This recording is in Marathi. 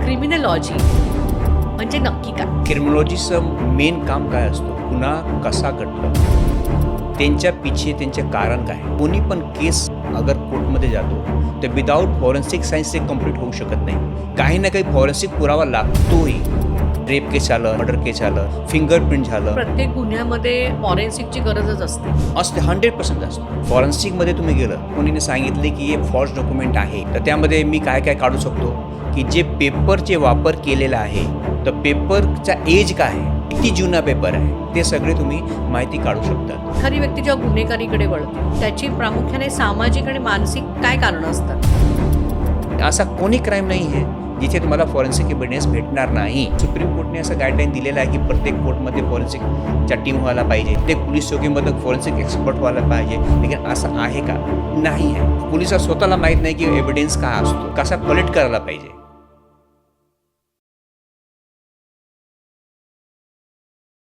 क्रिमिनॉलॉजी म्हणजे नक्की काय? क्रिमिनॉलॉजीचं मेन काम काय असतो? गुन्हा कसा घडतो, त्यांच्या पिछे त्यांचे कारण काय. कोणी पण केस अगर कोर्टमध्ये जातो तर विदाऊट फॉरेन्सिक सायन्स ते कंप्लीट होऊ शकत नाही. काही ना काही फॉरेन्सिक पुरावा लागतोही. रेप केस झालं, मर्डर केस झालं, फिंगरप्रिंट झालं, प्रत्येक गुन्ह्यामध्ये फॉरेन्सिकची गरजच असते. 100% असतं. फॉरेन्सिकमध्ये तुम्ही गेलं, कोणीने सांगितले की हे फॉल्स डॉक्युमेंट आहे, तर त्यामध्ये मी काय काय काढू शकतो की जे पेपरचे वापर केलेला आहे, तर पेपरचा एज काय आहे, किती जुना पेपर आहे, ते सगळे तुम्ही माहिती काढू शकता. एखादी व्यक्ती जेव्हा गुन्हेगारीकडे वळते त्याची प्रामुख्याने सामाजिक आणि मानसिक काय कारणं असतात? असा कोणी क्राईम नाही आहे जिथे तुम्हाला फॉरेन्सिक एव्हिडन्स भेटणार नाही. सुप्रीम कोर्टने असं गाईडलाईन दिलेलं आहे की प्रत्येक कोर्टमध्ये फॉरेन्सिकच्या टीम व्हायला पाहिजे, प्रत्येक पोलीस चौकीमध्ये फॉरेन्सिक एक्सपर्ट व्हायला पाहिजे. लेकिन असं आहे का? नाही आहे. पोलिसाला स्वतःला माहीत नाही की एव्हिडन्स काय असतो, कसा कलेक्ट करायला पाहिजे.